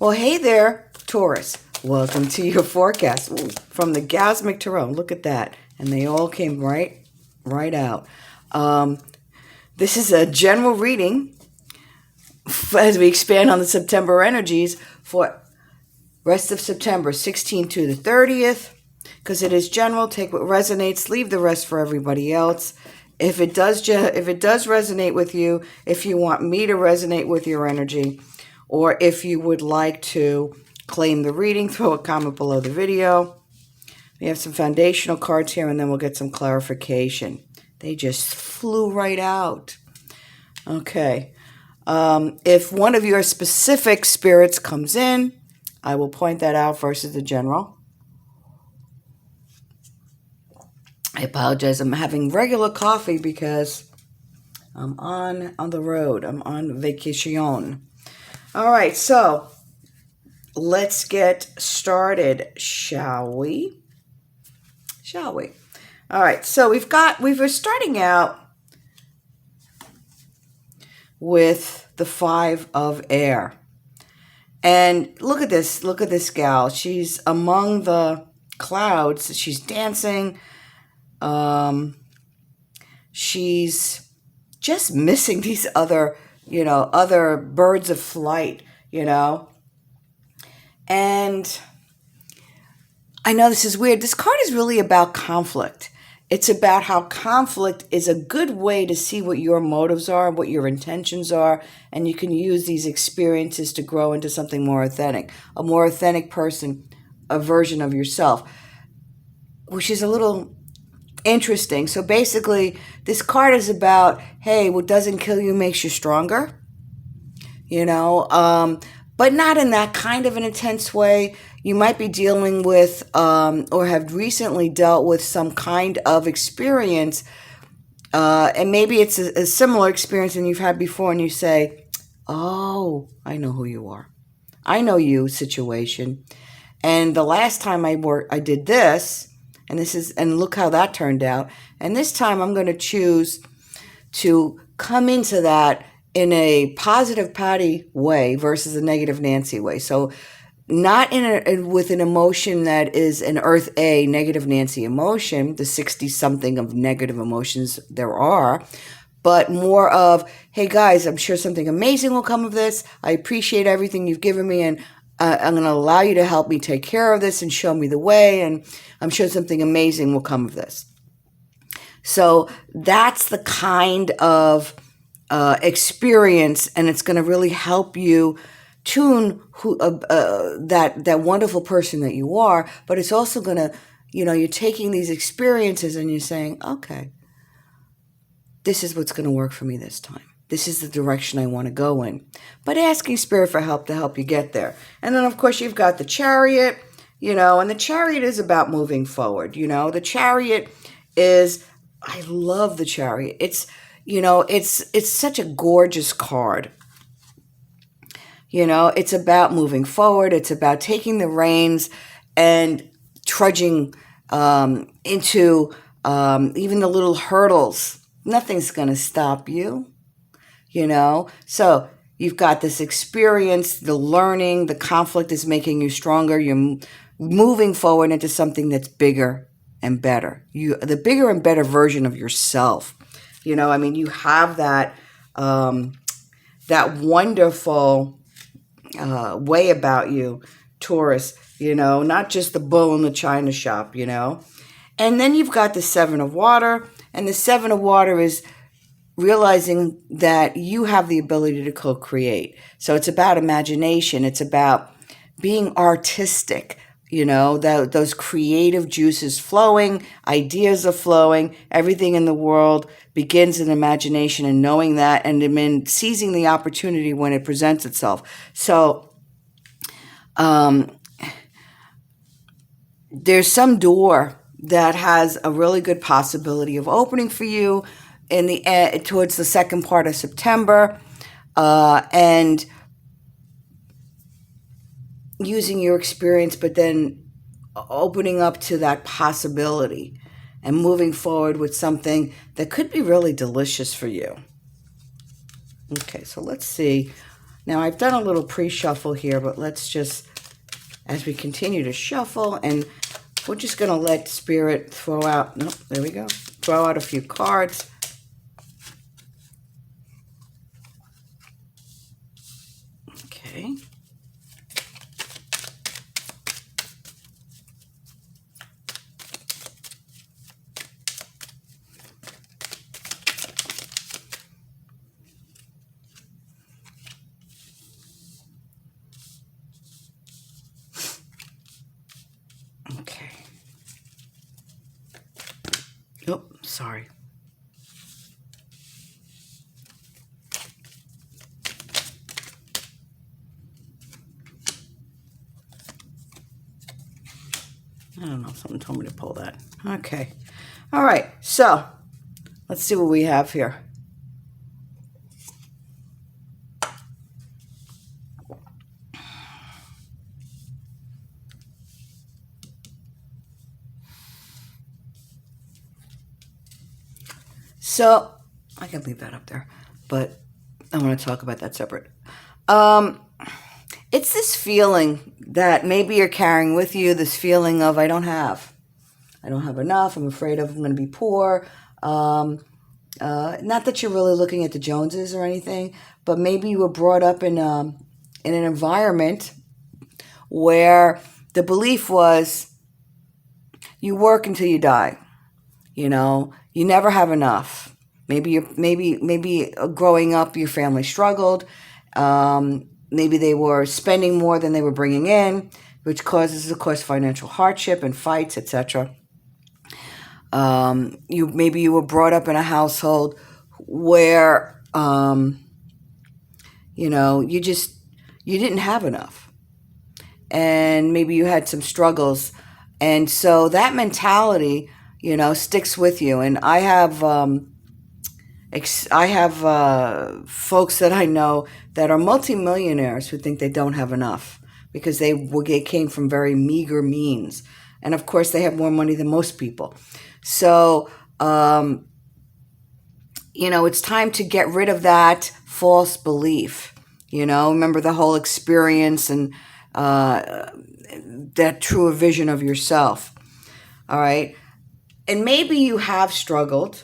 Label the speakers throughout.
Speaker 1: Well, hey there, Taurus. Welcome to your forecast. Ooh, from the Gasmic Tarot. Look at that. And they all came right out. This is a general reading as we expand on the September energies for rest of September, 16th to the 30th. Because it is general, take what resonates, leave the rest for everybody else. If it does resonate with you, if you want me to resonate with your energy, or if you would like to claim the reading, throw a comment below the video. We have some foundational cards here, and then we'll get some clarification. They just flew right out. Okay. If one of your specific spirits comes in, I will point that out versus the general. I apologize. I'm having regular coffee because I'm on the road. I'm on vacation. All right, so let's get started, shall we? Shall we? All right, so we were starting out with the 5 of air. And look at this gal. She's among the clouds. She's dancing. She's just missing these other birds of flight, And I know this is weird. This card is really about conflict. It's about how conflict is a good way to see what your motives are, what your intentions are, and you can use these experiences to grow into something more authentic, a more authentic person, a version of yourself, which is a little interesting. So basically, this card is about, hey, what doesn't kill you makes you stronger, but not in that kind of an intense way. You might be dealing with or have recently dealt with some kind of experience, and maybe it's a similar experience than you've had before, and you say, oh, I know who you are. I know you situation. And the last time I did this, and look how that turned out. And this time I'm going to choose to come into that in a positive Patty way versus a negative Nancy way. So not with an emotion that is an Earth A negative Nancy emotion, the 60-something of negative emotions there are, but more of, hey guys, I'm sure something amazing will come of this. I appreciate everything you've given me, and I'm going to allow you to help me take care of this and show me the way, and I'm sure something amazing will come of this. So that's the kind of experience, and it's going to really help you tune that wonderful person that you are, but it's also going to, you're taking these experiences and you're saying, okay, this is what's going to work for me this time. This is the direction I want to go in. But asking Spirit for help to help you get there. And then, of course, you've got the Chariot, and the Chariot is about moving forward. The Chariot is, I love the Chariot. It's, it's such a gorgeous card. It's about moving forward. It's about taking the reins and trudging into even the little hurdles. Nothing's going to stop you. So you've got this experience, the learning, the conflict is making you stronger. You're moving forward into something that's bigger and better. The bigger and better version of yourself. You have that wonderful way about you, Taurus, not just the bull in the china shop, And then you've got the 7 of water, and the 7 of water is realizing that you have the ability to co-create. So it's about imagination. It's about being artistic, those creative juices flowing, ideas are flowing, everything in the world begins in imagination, and knowing that, and then seizing the opportunity when it presents itself. So there's some door that has a really good possibility of opening for you in the towards the second part of September, and using your experience, but then opening up to that possibility and moving forward with something that could be really delicious for you. Okay, so let's see Now, I've done a little pre-shuffle here, but let's just, as we continue to shuffle, and we're just going to let Spirit throw out, nope, there we go, throw out a few cards. Okay. Okay. Oh, sorry. I don't know, something told me to pull that. Okay. All right, so let's see what we have here. So, I can leave that up there, but I want to talk about that separate. It's this feeling that maybe you're carrying with you, this feeling of I don't have enough, I'm afraid I'm going to be poor. Not that you're really looking at the Joneses or anything, but maybe you were brought up in an environment where the belief was you work until you die. You know, you never have enough. Maybe growing up, your family struggled. Maybe they were spending more than they were bringing in, which causes, of course, financial hardship and fights, etc. Maybe you were brought up in a household where, you didn't have enough, and maybe you had some struggles, and so that mentality, sticks with you. And I have folks that I know that are multimillionaires who think they don't have enough because they came from very meager means, and of course they have more money than most people. So, it's time to get rid of that false belief. Remember the whole experience and that truer vision of yourself. All right. And maybe you have struggled,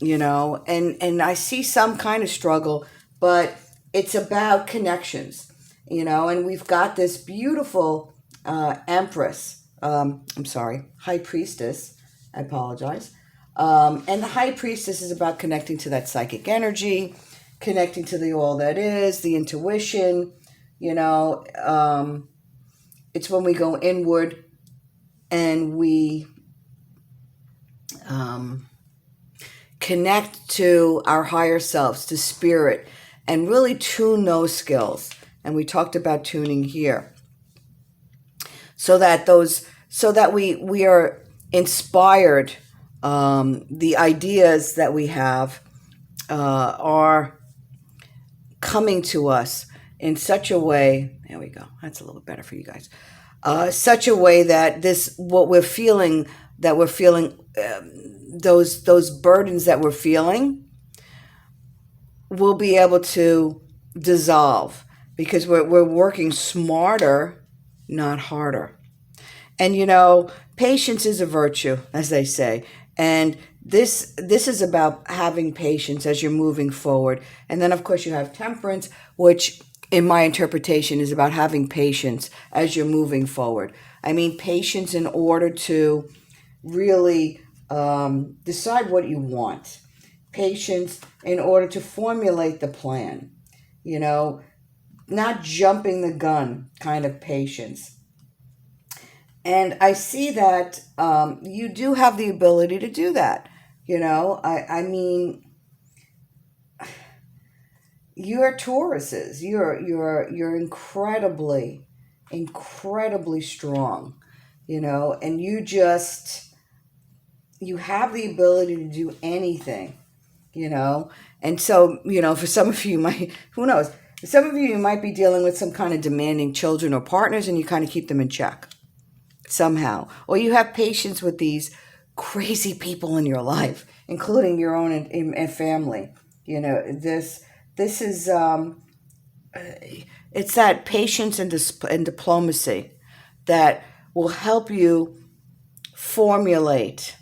Speaker 1: and I see some kind of struggle, but it's about connections, and we've got this beautiful high priestess. I apologize. And the high priestess is about connecting to that psychic energy, connecting to the all that is, the intuition, it's when we go inward and we connect to our higher selves, to spirit, and really tune those skills. And we talked about tuning here, so that we are inspired. The ideas that we have are coming to us in such a way. There we go. That's a little better for you guys. Such a way that those burdens that we're feeling will be able to dissolve, because we're working smarter, not harder. And patience is a virtue, as they say. And this is about having patience as you're moving forward. And then, of course, you have temperance, which in my interpretation is about having patience as you're moving forward. I mean, patience in order to really decide what you want. Patience in order to formulate the plan. Not jumping the gun kind of patience. And I see that you do have the ability to do that. I mean, you're Tauruses. You're incredibly, incredibly strong. And you have the ability to do anything. And so, for some of you, who knows? For some of you might be dealing with some kind of demanding children or partners, and you kind of keep them in check somehow. Or you have patience with these crazy people in your life, including your own and family. This is it's that patience and diplomacy that will help you formulate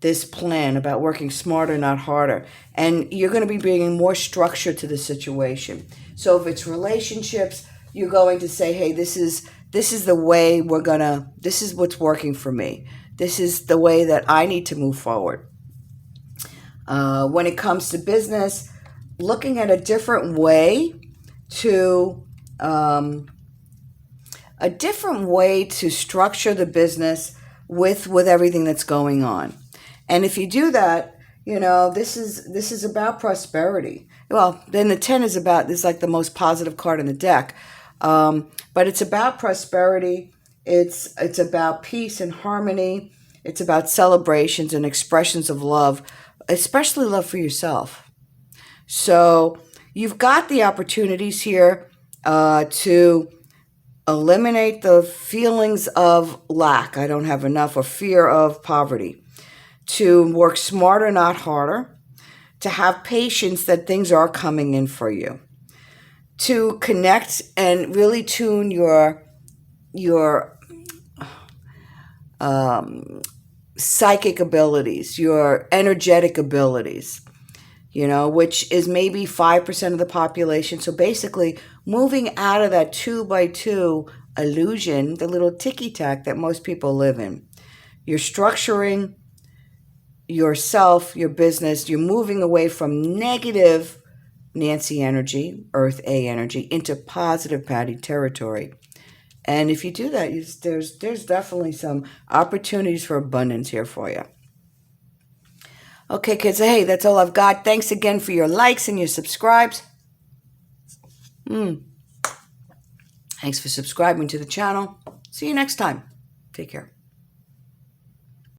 Speaker 1: this plan about working smarter, not harder. And you're going to be bringing more structure to the situation. So if it's relationships, you're going to say, hey, this is the way this is what's working for me. This is the way that I need to move forward. When it comes to business, looking at a different way to structure the business with everything that's going on. And if you do that, this is about prosperity. Well, then the 10 is like the most positive card in the deck. But it's about prosperity. It's about peace and harmony. It's about celebrations and expressions of love, especially love for yourself. So you've got the opportunities here to eliminate the feelings of lack, I don't have enough, or fear of poverty, to work smarter, not harder, to have patience that things are coming in for you, to connect and really tune your psychic abilities, your energetic abilities, which is maybe 5% of the population. So basically, moving out of that 2x2 illusion, the little ticky-tack that most people live in. You're structuring yourself, your business. You're moving away from negative Nancy energy, Earth A energy, into positive Patty territory. And if you do that, there's definitely some opportunities for abundance here for you. Okay, kids, hey, that's all I've got. Thanks again for your likes and your subscribes. Thanks for subscribing to the channel. See you next time. Take care.